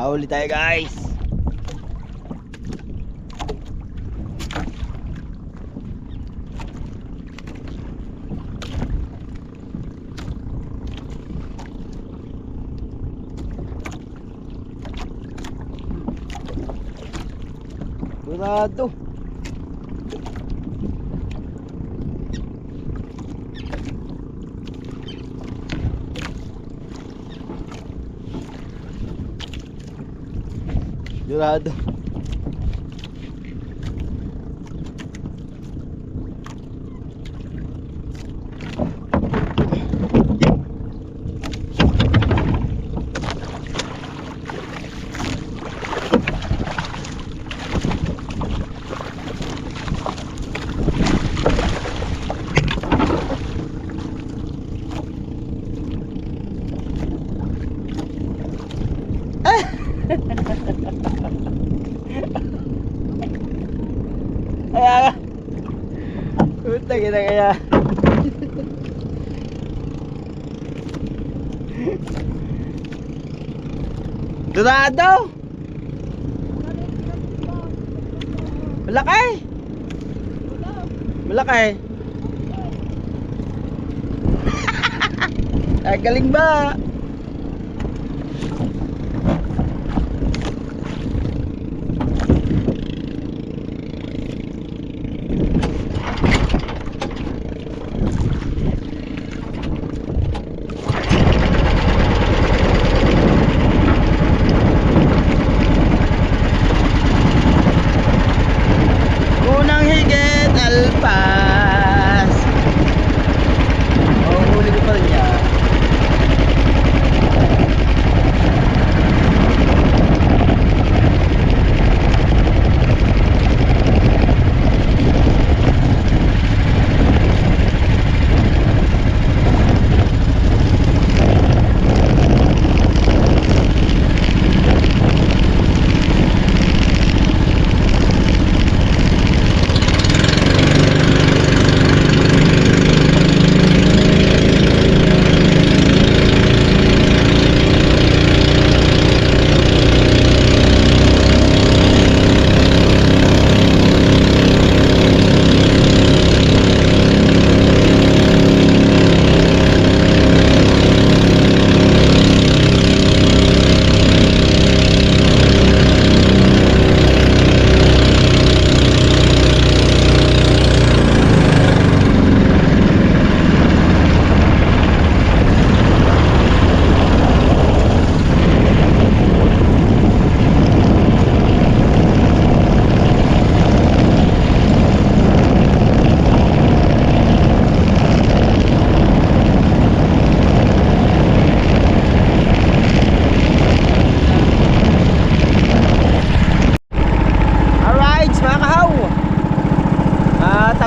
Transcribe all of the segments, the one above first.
Nahuli tayo guys. Burado. Durado. Kaya puta kita kaya. Durado. Malaki. Malaki. Ay, galing ba? Alpas. Oh, huli ko pa rin yan.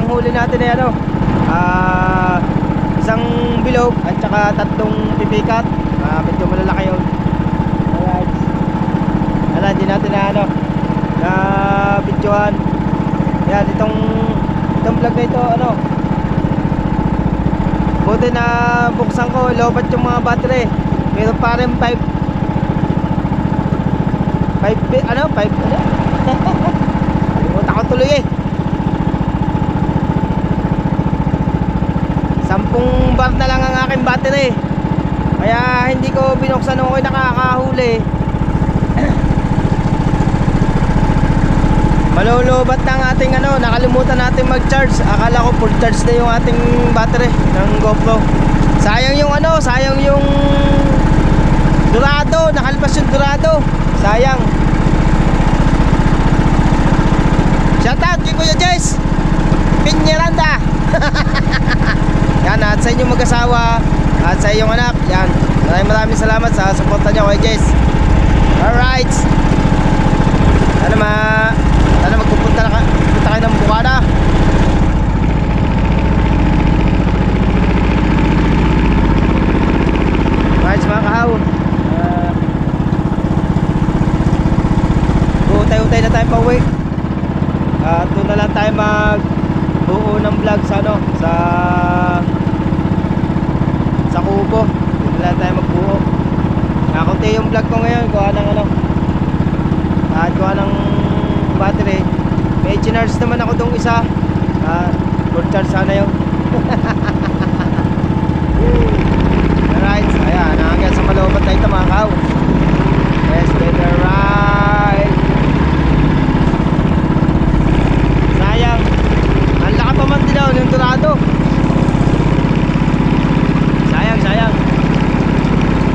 Huli natin ay ano, isang bilog at saka tatlong pipikat. Medyo malalaki yun. Alright. Alam, hindi natin na ano, na videohan. Yan, itong vlog na ito, ano, buti na buksan ko, lobat yung mga battery. Meron pa rin 5 ano? Kalimutan ko tuloy eh. 10 bar na lang ang aking battery. Kaya hindi ko binuksan nung ako'y nakakahuli. Malulubat na ang ating ano, nakalimutan natin mag-charge. Akala ko full charge na yung ating battery ng GoPro. Sayang yung ano, sayang yung Dorado, nakalpas yung Dorado. Sayang. Shoutout kay Kuya Jess Pinyaranda. Yan, at sa inyong mag-asawa at sa iyong anak. Yan, maraming salamat sa suporta nyo kay Jess. Alright. Sana magpupunta kayo ng Bukana. Alright mga kahaw, utay-utay na tayo pa uwi. Doon na lang tayo mag-buo ng vlog sa ano, sa Kubo. Doon na lang tayo magbuo. Kakunti yung vlog ko ngayon, kuha ng ano, At gawa ng battery. May charge naman ako dong isa. Full charge sana yun. Alright, so ayan, hanggang sa maloobat na ito mga kaw. Yes, better ride. Sayang, ang laka pa man din ako ng Dorado. Sayang, sayang.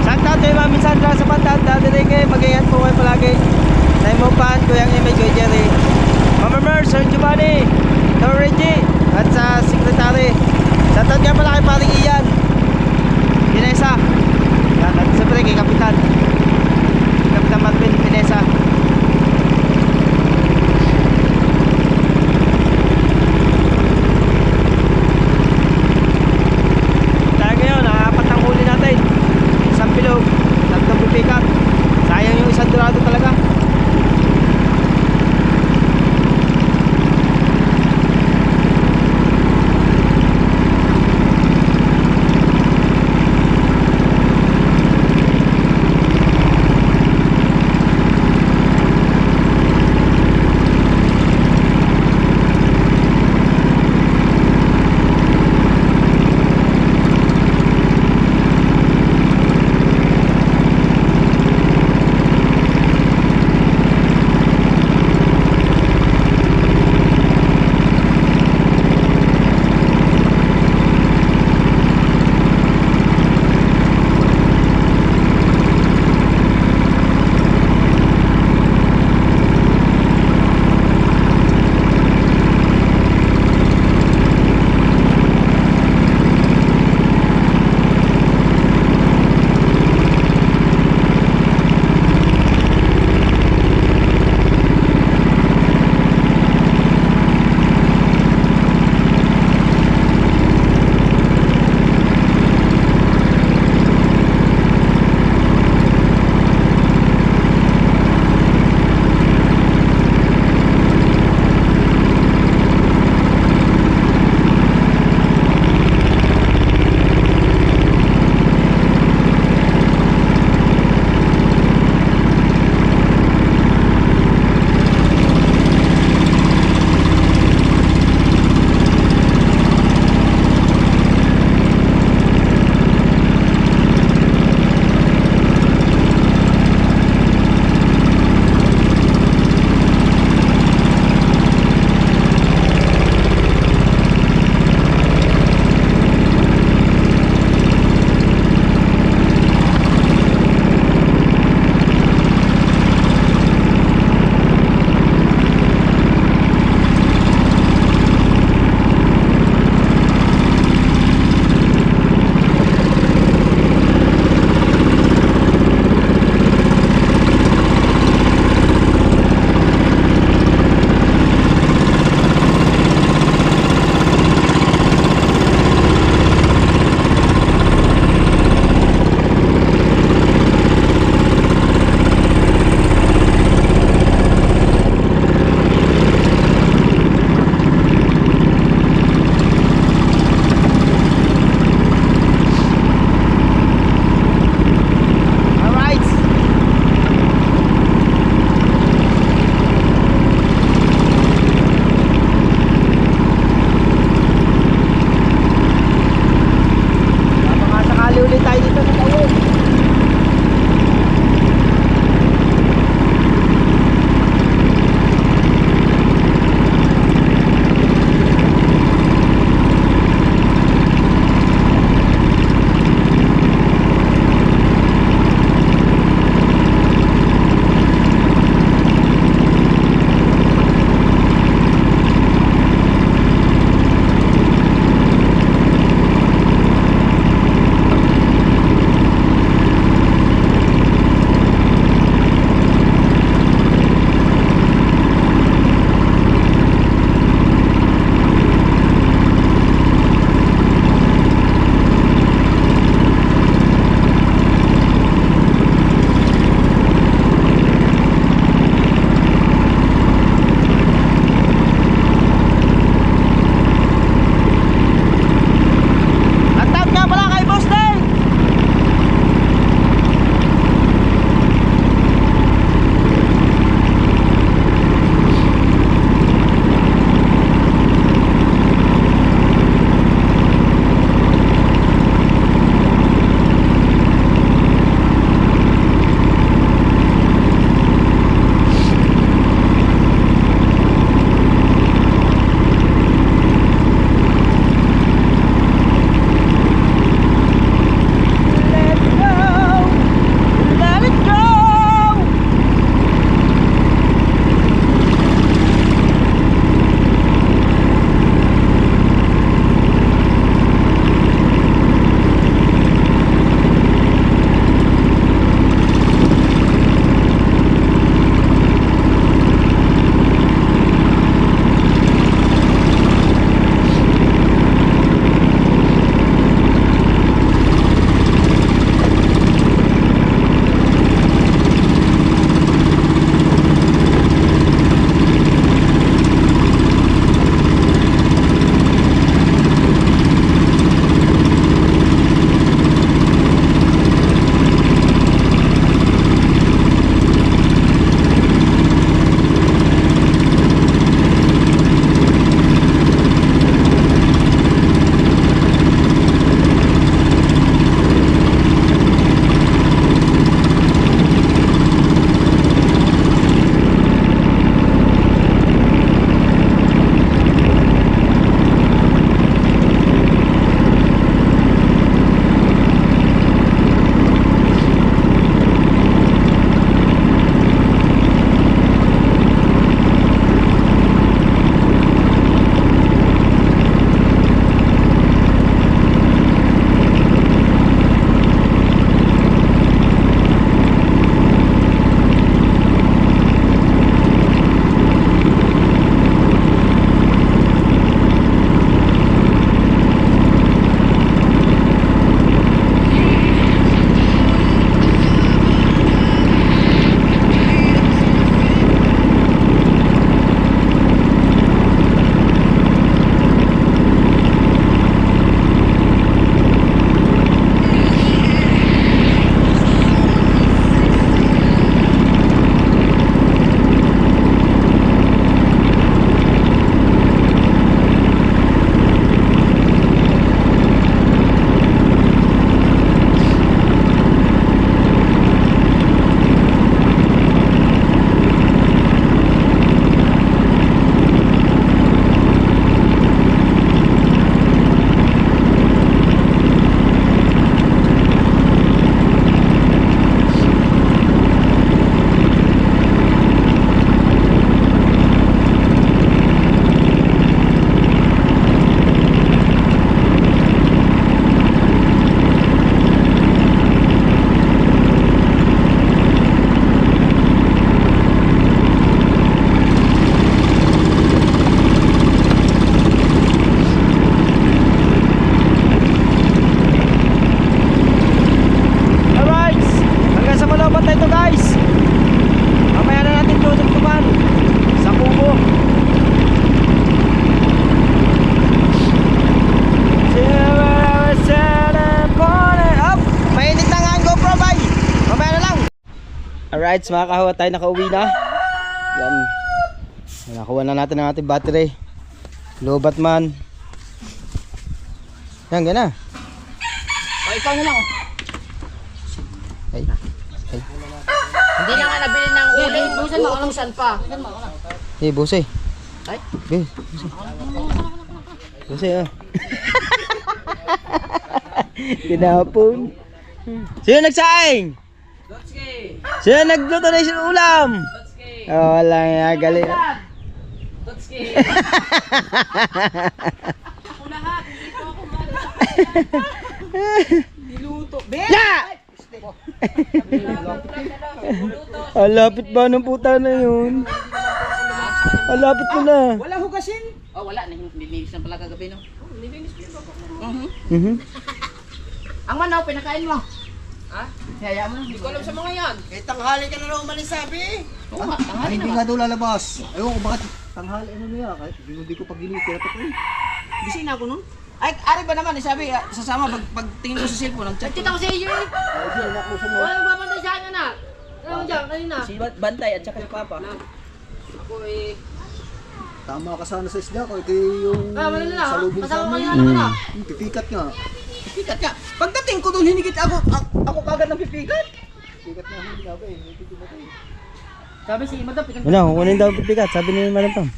Santa tayo Mami Sandra sa Pantat. Dadaling kayo, mag-iingat po kayo palagi. Tayo mo pan, Kuyang Image, Kuya Jerry, Mama Mer, Sir Giovanni, Toro Reggie, at sa Secretary. Shoutout nga pala kay paring Ian Pinesa. At siyempre kay Kapitan Marvin Pinesa. Tayo ngayon, apat ang huli natin. Isang bilog, tatlong pipikat. Sayang yung isang Dorado talaga. Alright, mga kahawa, tayo nakauwi na. Yan. Nakuha na natin ang ating battery. Lobat man. Yan, gana. O, ikaw na lang. Ay. Ay. Hindi na nga nabili ng uli. Busan mo, anong san pa? Hey, buse. Ay? Buse. Buse, ah. Kinapon. Sino nagsaing? Dotski! Sino nagluto na isang ulam? Dotski! Oh, wala nga, galing. Dotski! Ako lahat, hindi ko ako niluto. Ya! Ang lapit ba ng puta na yun? Ang lapit mo na. Wala hugasin? Oh, wala. Nilinis na pala kagabi, no? Nilinis ko Ang manaw, pinakain mo. Ha? Hayaan mo na. Hindi ko alam sa mga yan. Eh, tanghali ka na raw umalis sabi. Oo nga, tanghali Hindi na. nga daw lalabas. Ayun ko bakit tanghali ano niya kahit hindi ko paggiling kaya tapos. Gising na ako nun. Ay, ari ba naman, sabi, sasama pag tingin ko sa cellphone, nag-chat. Nagtita ko sa iyo eh. Wala nagbabantay sa akin na. Ano dyan, kanina? Si Bantay at saka si Papa. Ako eh. Tama ka sana sa isda ko ito yung Wala na. salubong sa Kasama ko amin. yung na. Pipikat nga. Pipikat ka. Pagdating ko doon, hinigit ako kagad ng pipikat. Pipikat nga hindi nga ba eh. Hindi ko matay. Sabi si Madam, pipikat. Wala, kukunin daw bibigat. Sabi ni Madam Pam.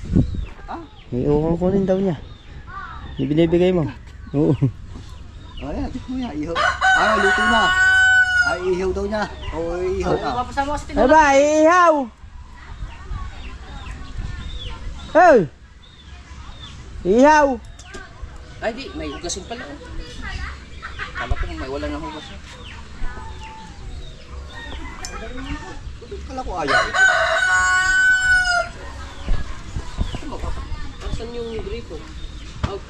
Ah? Kukunin daw niya. Yung binibigay mo. Oo. Ayan, tignan mo yan. Ihaw. Ah, luto na. Ay, ihaw daw niya. O, ihaw na. Papasama ko sa Ay tinula. ba, ihaw! Hey! Ihaw! Ay di, may hugasin pala. Kala ko may wala na hugas. Kala ko ayaw. Asan yung gripo? Oh,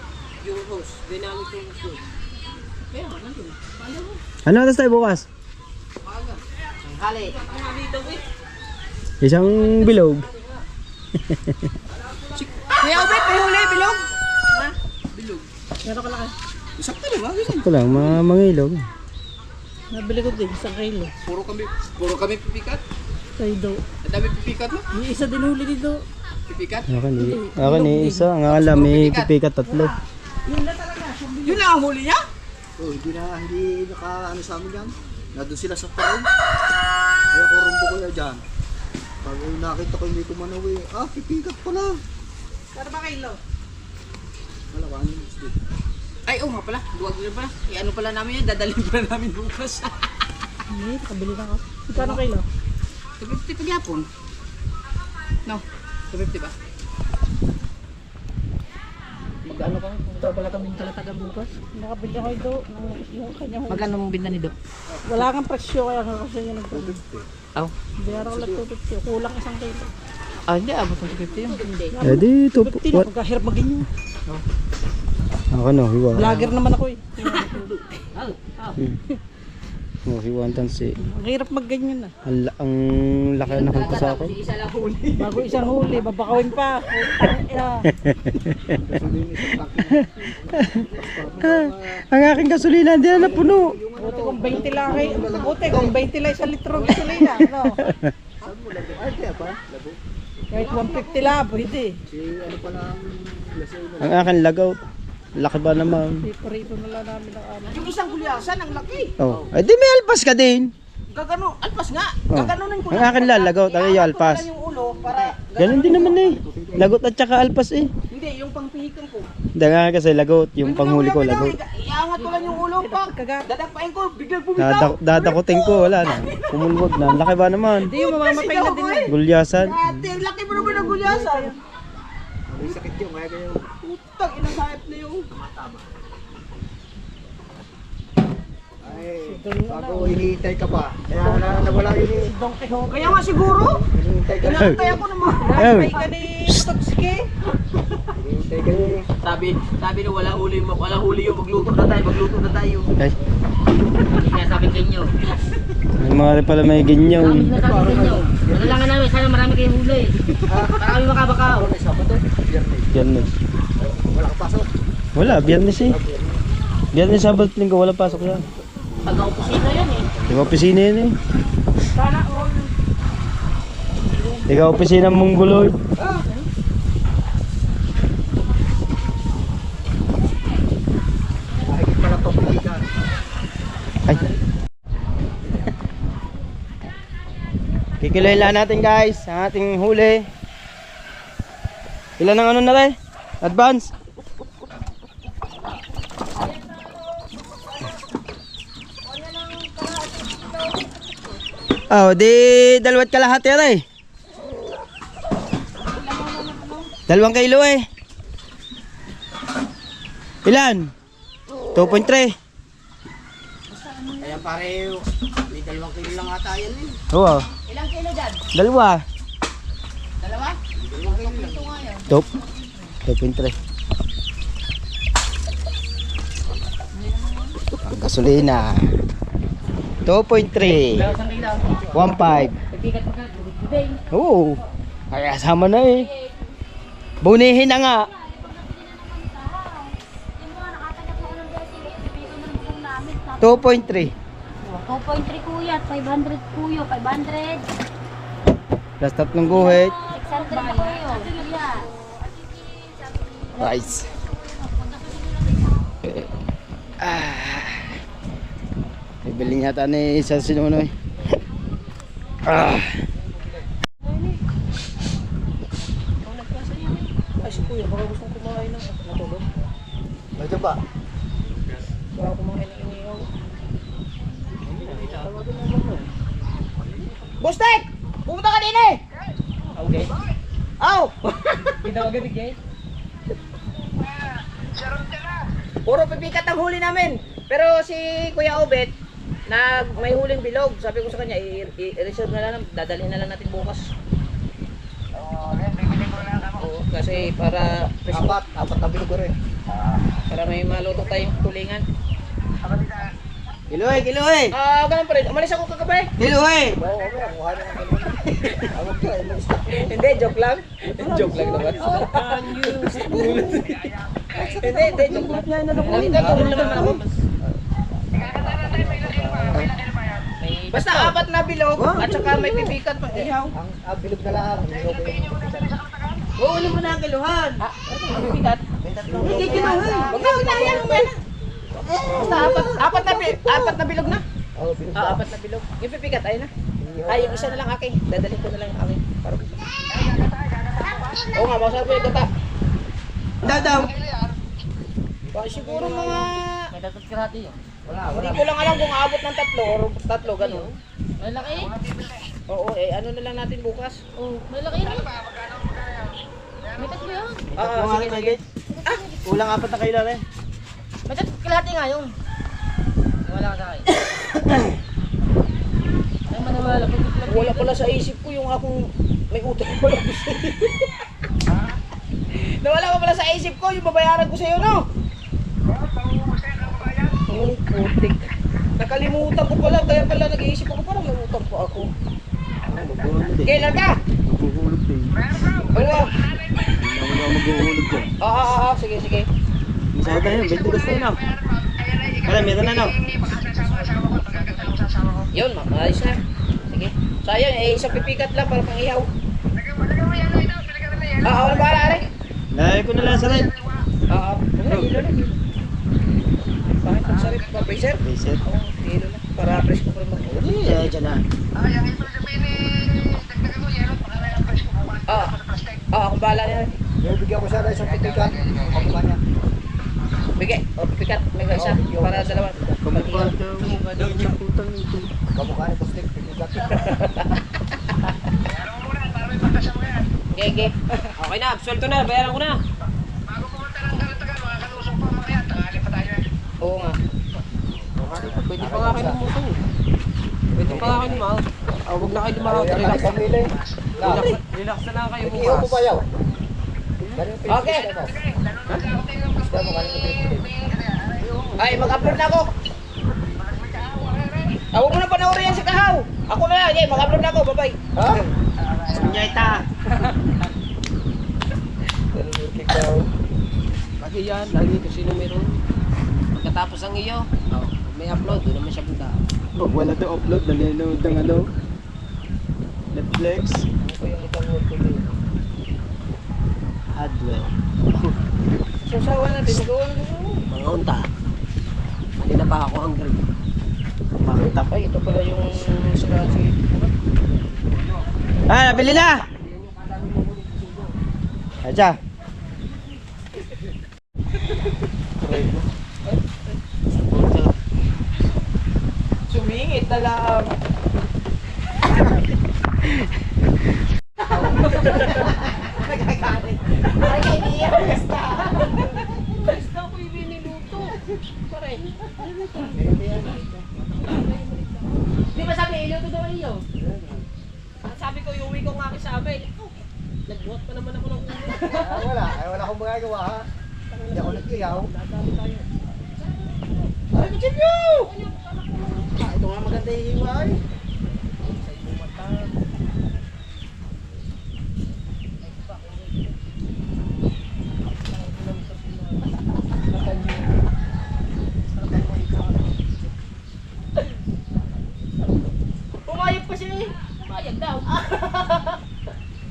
yung hose. Ginamit yung hose. Kaya, nandun. Paano mo? Ano oras tayo bukas? Hali. Ang dito eh. Isang bilog. Kuya Obet, may huli, bilog. Ha? Bilog. Meron ka lang eh. Sakto na ba? Ito lang, mangilog. Nabili ko din isang kilo. Puro kami pipikat. Kayo daw. Ang dami pipikat mo. Yung isa din huli dito. Pipikat. Ako ni isa, ang alam, may pipikat 3. Yun lang ang huli niya? Oh, hindi naka ano sa amin yan. Nandun sila sa farm. Kaya ko rumbo ko yan dyan. Pag nakita ko hindi ko manaw eh. Ah, pipikat pala. Para ba kilo? Wala ka, ano yung gusto. Ay, oo nga pala. Duwag din pala. Ano pala namin yan? Dadalhin pala namin bukas. Hindi, nakabili na ako. Ikano kilo? 250 pag yapon. No, 250 ba? Mag-ano kami? Punta pala kami ng Talataga bukas. Nakabili ako ito. Yung kanya huli. Magkano mong binta ni Do? Wala kang presyo kaya nga kasi yung nagpili. Aw. Biyara ko lang 250. Kulang isang kilo. Ah, hindi. Abot ng 250 yun. Hindi. Eh di, 250 na. Pagkahirap maging yun. Ako no, hiwa. Vlogger naman ako eh. Oh, hiwantan si... Ang hirap magganyan na. Ang laki na kulto sa akin. Isa lang huli. Bago isang huli, babakawin pa. Ang aking gasolina, hindi na napuno. Buti kung 20 lang kayo. Buti kung 20 lang isang litro ng gasolina. No? Ay, kaya pa? Labo. Kahit 150 lang, pwede. Si ano pala ang lasay na. Ang aking lagaw. Laki ba naman? Piparito na lang namin ang ano. Yung isang gulyasan, ang laki. Oh, ay di may alpas ka din. Gagano, alpas nga. Oh. Gaganunin ko Ang akin lalagot, ang iyo alpas. Yung ulo para... Ganun din naman eh. Lagot at saka alpas eh. Hindi, yung pangpihikan ko. Hindi nga kasi lagot, yung panghuli ko lagot. Iangat ko lang yung ulo pa. Dadapain ko, biglang bumitaw. Dadakutin ko, wala na. Kumulwag na. Ang laki ba naman? Hindi yung mamamatay na din. Gulyasan. Ate, laki mo naman ang gulyasan. May sakit yun, kaya kayo. Putang, inasahip na yung... Ay, bago hinihintay ka pa. Kaya nawala yun eh. Kaya nga siguro, Hinihintay ka. inantay ako naman. Oh. Ay ka ni Totski. Hinihintay ka yun. Sabi na wala huli yung magluto na tayo. Ay, Hindi nga sabi kanyo. may mga rin pala may ganyan. Sabi kanyo. Nalalangan namin, sana marami kayong huli. Para kami makabakaw. Sabado, biyernes. Biyernes. Wala ka pasok. Wala, biyernes eh. Biyernes, Sabat, Linggo, wala pasok yan. Pag-opisina yan eh. Di ba opisina yun eh? Sana all. Ikaw opisina mong guloy. Mahigit pala pagpilikan. Ay. Kikiloy lang natin guys ang ating huli. Ilan ang ano na rin? Advance. Oh, di dalawat kalahati rin. 2 kilo eh. Ilan? 2.3. Ayan pare, may 2 kilo lang ata yan eh. Oo. Ilang kilo dyan? 2. Dalawa? 2 kilo lang. Ito nga yan. Top. 2.3. Ang gasolina. 2.3. 1.5. Oo. Kaya sama na eh. Bunihin na nga. $2.3. 2.3 kuya, 500 kuya, 500. Plus 3 guhit. 600 kuya. Kuya. Rice. Bibili yata ni isa sinunoy. Ay si kuya, baka gustong kumain ng natulog. Medyo ba? Baka kumain ng inihaw. Bustek! Pumunta ka din eh! Okay. Aw! Kita ka gabi guys? Puro pipikat ang huli namin. Pero si Kuya Obet, may huling bilog. Sabi ko sa kanya, i-reserve na lang, dadalhin na lang natin bukas. Oo, kasi para Apat na bilog ko rin. para may maluto tayong tulingan. Kiloy, kiloy. Ganun pa rin. Umalis ako kagabi. Kiloy. Oo, okay. Kuha na ng ganun. Awag ka, Hindi, joke lang. Joke lang naman. Hindi, joke lang. Nagkakaroon naman ako. Basta 4 na bilog at saka may pipikat pang ihaw. Ang bilog na lang. Oo, ulit mo na ang kiluhan. Pipikat? Hindi kiluhan. Huwag na, hinayang mo yan. Basta 4 na bilog na. Oo, bilog na. 4 na bilog. Yung pipikat, ayun na. Ay, yung isa na lang akin. Dadalhin ko na lang yung akin. Oo nga, masarap yung gata. Dadaw. Baka siguro mga... May dapat karati yun. Hindi ko lang alam kung aabot ng 3 or 3, ganun. Malaki? Oo, ano na lang natin bukas. Oo, malaki yun. May 3 yun. Sige. Kulang 4 na kilo rin. May kalahati nga yun. Wala ka sa akin. Ay, manawala. Wala pala sa isip ko yung akong may utang pala ko sa'yo. Nawala ko pala sa isip ko yung babayaran ko sa'yo, no? Oh, putik. Nakalimutan ko pala, kaya pala nag-iisip ako, parang may utang pa ako. Kailan ka? Maghuhulog din. Wala. Hindi na maghuhulog din. Sige. Masaya tayo, 22 tayo na. Wala, meron na no. Yun, maayos na. Sige. Sayang, isang pipikat lang para pang ihaw. Wala ba rin? Lagay ko na lang sa red. Kilo na. Bakit ang sarap pa, Fraser? Reset. Kilo na. Para fresh ko pa rin mag-uwi. Hindi, dyan na. Akong bahala na yan. Bibigyan ko siya na isang pitikan. Kamukha niya. Bigay. Pipikat. May isa. Para dalawa. Kamukha daw niya putang ito. Kamukha niya, Bustek. Pitikan. Gege. Okay na. Sweldo na. Bayaran ko na. Oo nga. Pwede pa nga kayo lumutong. Pwede pa nga kayo lumaw. Huwag na kayo lumaw. Ayan, Relax. pamili. Relax na lang kayo Iihaw mo bukas. pa yaw. Okay. Gusto mo kanin ko. Ay, mag-upload na ako. Huwag mo na panoorin yan sa kahaw. Ako na lang. Okay, mag-upload na ako. Bye-bye. Ha? Sunyayta. Lagi yan. Lagi kasi na meron. Pagkatapos ang iyo, may upload. Doon naman siya punta. Pag wala to upload, nalinood ng ano. Netflix. ko yung itang work ko din. Hardware. So, sawa natin, magawa na mga unta. Hindi na pa ako hungry. Makita pa. Ay, ito pala yung sinachi. Ah, nabili na! Aja. Sumingit na lang. Nagkakalit. Ay, hindi yan. Basta. Basta ko yung biniluto. Pare. Di ba sabi, iluto daw iyo? Sabi ko, yung uwi ko nga sa amin. Nagbuhat pa naman ako ng ulo. Wala akong magagawa ha. Hindi ako nag-iyaw. Ay, Kuchilyo! Ito nga maganda yung hiwa ay. Pumayag pa siya eh. Bayag daw.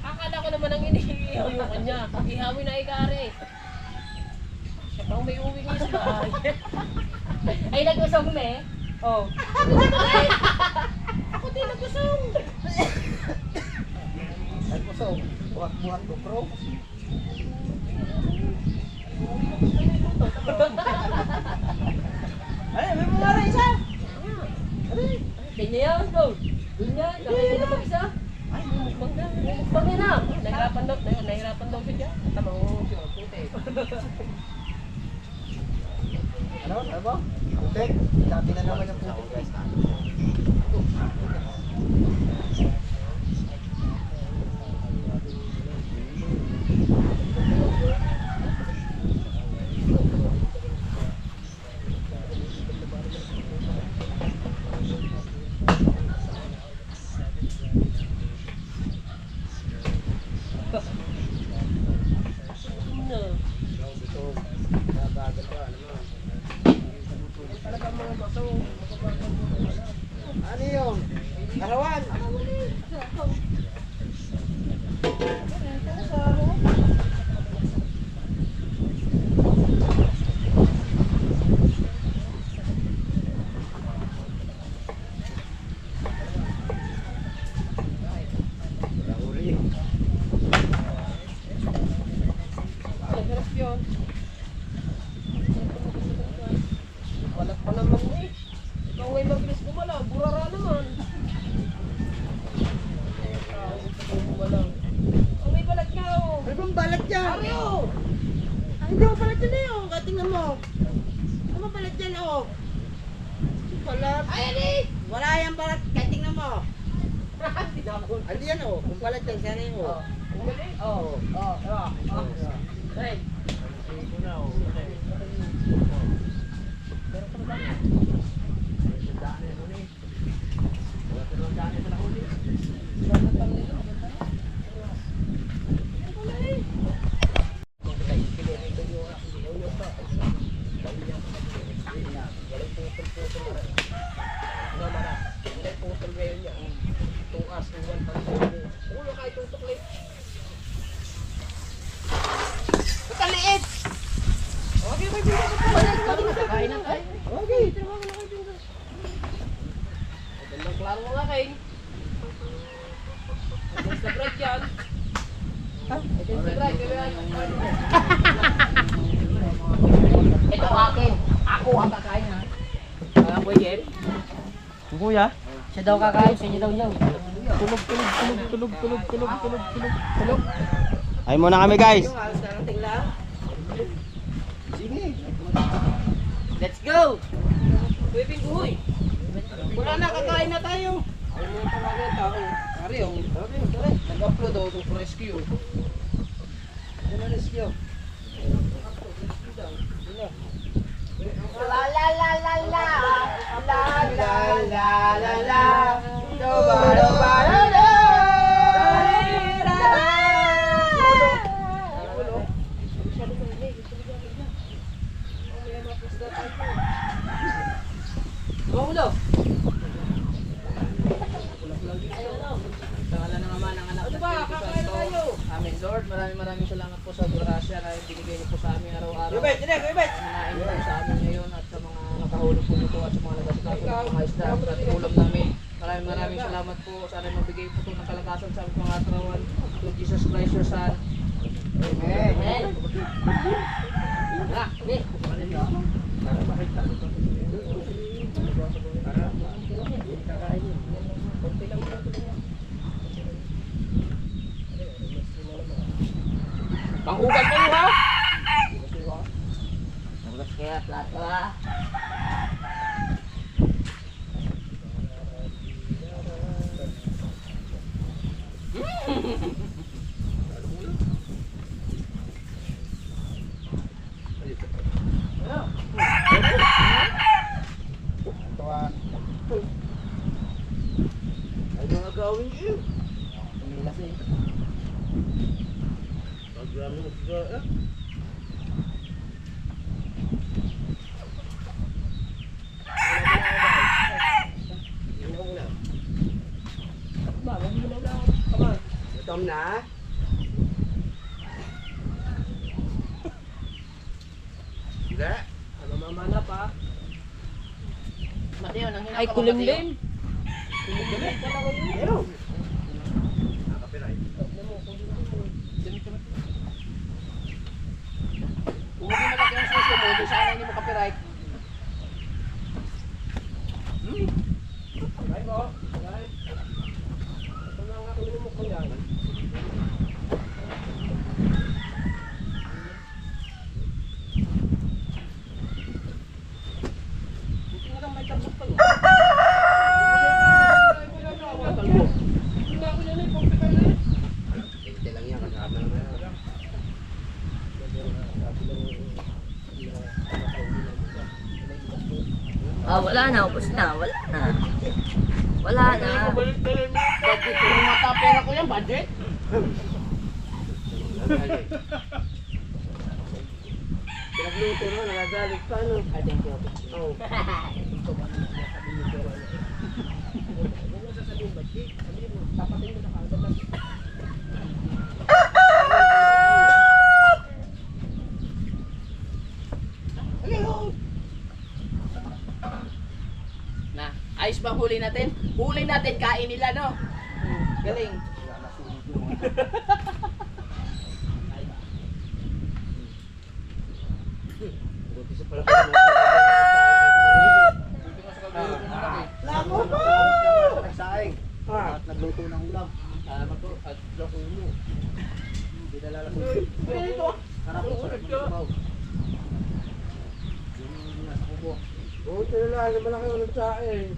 Akala ko naman ang inihiyaw yung kanya. Ihawin na ikari. Siya pang may uwi niya sa bahay. Ay, nag-usong na eh. Oh. Ako din nagusong. Ay po so, buhat ko bro. Ay, may mga rin isa. Kanya yan, go. Ganyan, kaya na mag-isa. Ay, mukbang na. Mukbang na. Nahirapan daw siya dyan. Tama ko, puti. Ano? Ano ba? Putek. Dati na naman yung putek guys. Ano yung? Karawan. Ang harap yun. Walat pa naman eh. Ikaw ngay mabilis gumalaw. Burara naman. Gumalaw. Oh, may balat nga oh. Ano bang balat yan? Ari oh. Hindi mo balat yan eh. Oh. Tingnan mo. Ano bang balat yan oh? Balat. Ayan eh. Wala yung balat. Kahit tingnan mo. Tinapon. Ano yan oh? Kung balat yan, sana yun oh. Oh. Hey. Ba't ang liit? Kain na tayo. Okay. Gandang klaro nga kain. Against the bread yan. Against the bread. Ito akin. Ako ang kakain ha. Ako yan. Ang kuya? Siya daw kakain. Siya daw niya. Tulog. Ay muna kami guys. Yung alas narating lang. Sige. Let's go! Pwede buhoy. Wala na, kakain na tayo. Ay mo talaga yung tao. Ari yung nag-upload ako itong rescue. Ano na rescue? La la la la la la la la la la doba doba do do Mamulo. Tangala na naman ang anak. Ano ba? maraming salamat po sa grasya na binigay niyo po sa amin araw-araw. Nanain po sa amin ngayon at sa mga nakahulog po nito at sa mga nagasigaso ng mga isda at ulam namin. Maraming salamat po. Sana mabigay po ito ng kalakasan sa aming mga katrawan. To Jesus Christ your Son. Amen. Panghugas kayo ha? Nagugas kaya plato ha. Ay mga gawin niyo. Tumilas eh. Pagdami mo siya eh. Tom na. Hindi. Ano mamana pa? Mateo, nang Ay, kulimlim. Pero, Kung hindi malaki ang suso mo, doon sana hindi mo copyright. Ay mo. Ay. Ito na nga kulimok ko yan. Buti nga lang may tabok pa yun. hindi lang yan, kasama na yan. Ah, wala na, ubos na, wala na. Wala na. Budget ko yung mata pera ko yan, budget. Pinagluto na, nagagalit pa no. Ay, thank you. Oo. Na, ayos bang huli natin? Huli natin, kain nila, no? Galing. Buti sa pala. Lamo po! Nagsaing. At nagluto ng ulam. Salamat po. At loko mo. Hindi na lalasing. Harap ko sa sabaw. Yung nasa kubo. Buti na lang, malaki ulit sa akin.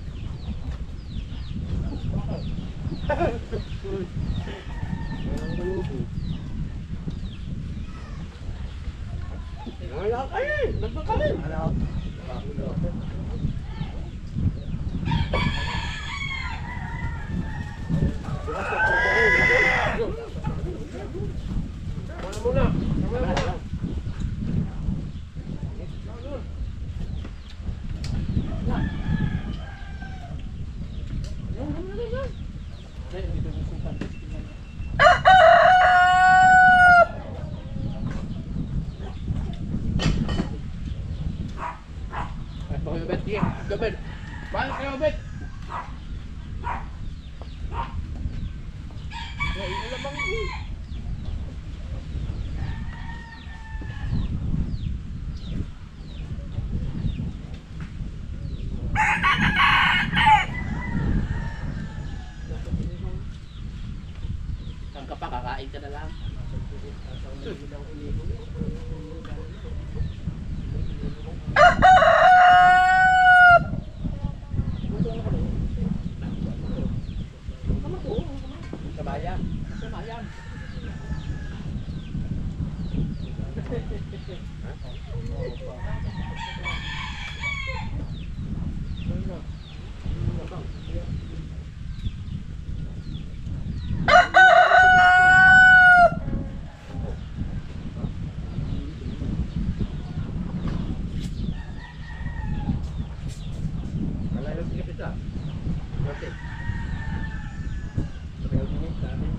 Wala kayo eh. Nagpakalim. Ano? Wala muna. Wala muna. Bakit Bet? Sige, gabel. Bakit kayo Bet? Ilalabang ko. Saan ka pa, kakain ka na lang. Kabayan. Samayan. Malayo sige pita. Berarti. Sabi ko din sa amin.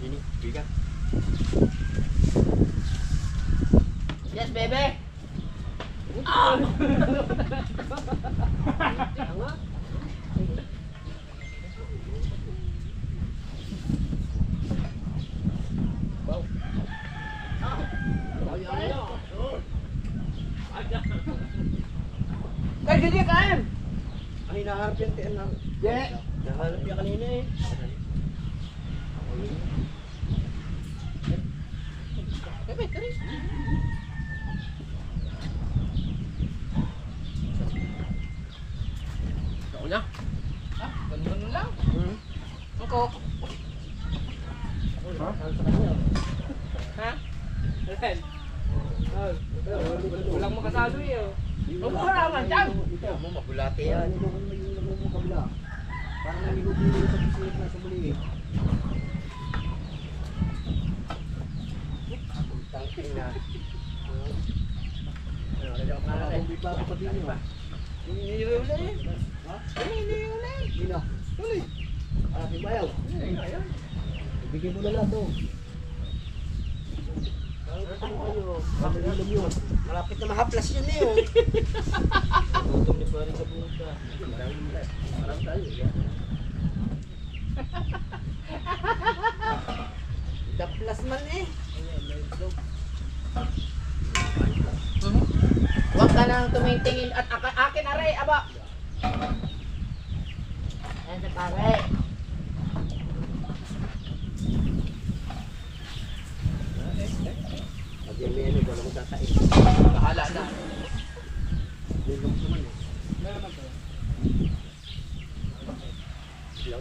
Ini, bigat. Yes, bebe. Kay gigi kain. Ang hinaharap yan, tiyan na. Yeah. Naharap yan kanina eh. Bebe, kari. Ako na. Ah, ganun lang. Ako. Ha? Ren. Walang makasalo eh. Huwag mo harangan dyan. Ito, mo mabulate yan. Ito kung may ilagay mo kabila. Parang naligulo sa pisilip na sa muli eh. Tangking na. Hindi pa ako pati nyo. Hindi ulit eh. Ha? Hindi ulit. Hindi na. Tuloy. Aking bayaw. Ibigay mo na lang to. Kamilang yun. Malapit na mahaplas yun eh. Gutom ni Pari sa buka. Marami tayo. Daplas man eh. Huwag ka nang tumitingin at akin aray, aba. Ayan sa pare. Pag yan may ano, wala mo tatae. Bahala na. May gamot naman eh. Hello?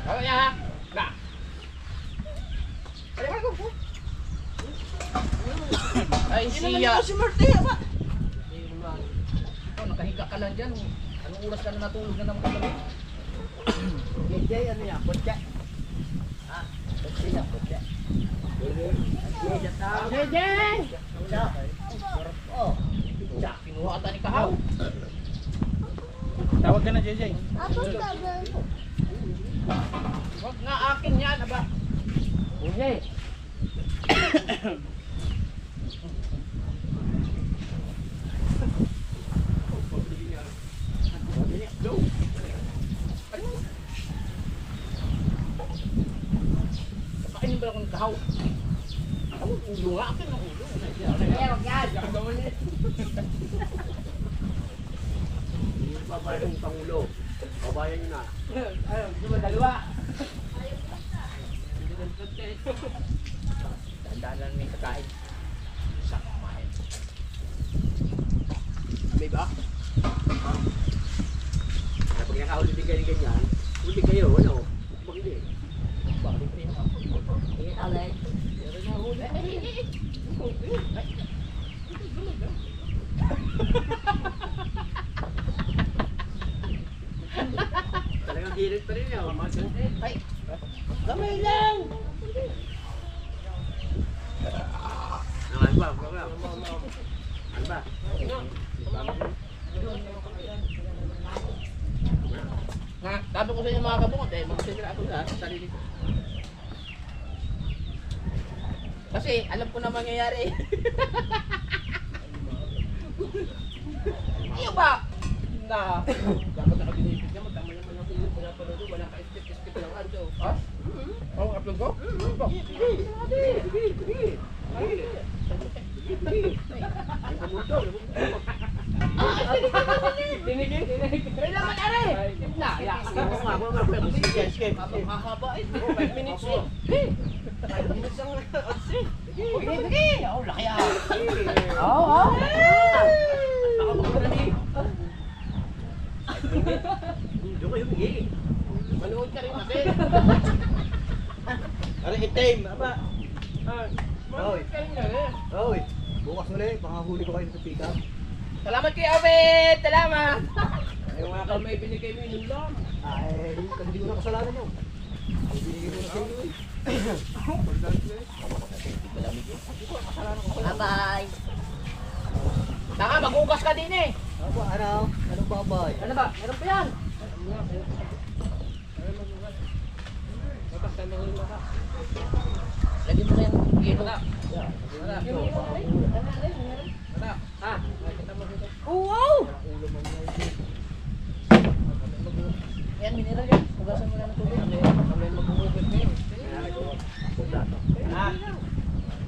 Ako niya ha. Ba. Ay siya. Si Marte ba? Ikaw nakahiga ka lang dyan. Anong oras ka na natulog na naman kagabi? Jay, ano yan? Kotse? Ha? Kotse na, kotse. Jay, jata. Jay! Oh. Kinuha ata ni Kahaw. Tawag ka na, JJ. Huwag nga akin yan, aba. Okay. Kainin ba ako ng Kahaw? Ang ulo nga, akin ang ulo. Huwag yan. Babayan yung Pangulo. Babayan nyo na. Di ba dalawa? Tandaan lang may kakain. Isa kumain. May ba? Kapag nakahuli bigay ni ganyan, huli kayo, ano? Bakit hindi? Bakit rin ako? Ingat alay. Meron na huli. Talagang hirit pa rin yun. Ay! Gamay lang! Ano ba? Ano ba? Ha? Sabi ko sa inyo mga kabukot eh, magsisigla ako sa sarili ko. Kasi alam ko na mangyayari. Iyo ba? Na dapat nakabinibig niya, magtama naman ang silip ko na pala doon, wala ka skip lang ano. Ha? Oo, upload ko? May laman are! Na, mahaba eh. 5 minutes eh. 5 minutes ang odds eh. Sige, oh, laki ah. Oo. Baka magpapala ni. Doon kayo bigay. Manood ka rin kasi. Ano itim? Aba? Manood ka rin eh. Oy, bukas ulit. Pakahuli ko kayo sa pick-up. Salamat kay Obed! Salamat! Yung mga kalmay binigay mo yun lang. Ay, hindi ko na kasalanan yun. Ibigay ko na sa iyo eh. Bye-bye. Tanga, maghugas ka din eh. Ako, ano? Anong babay? Ano ba? Meron pa yan. Lagi mo na yan. Gino ka. Wow! Yan, mineral yan. Hugasan mo na ng tubig. Kami maghuhugas ngayon.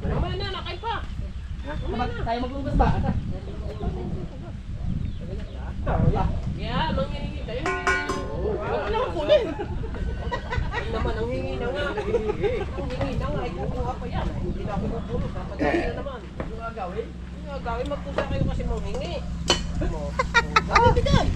Mamaya na, nakain pa. Tayo maghugas ba? Yeah, manghihingi kayo. Wala naman kunin. Ay naman, ang hingi na nga. Ang hingi na nga, ay kukuha pa yan. Hindi na ako mapulot. Dapat na naman. Yung agawin? Yung agawin, magkusa kayo kasi manghingi. Ah, bigay!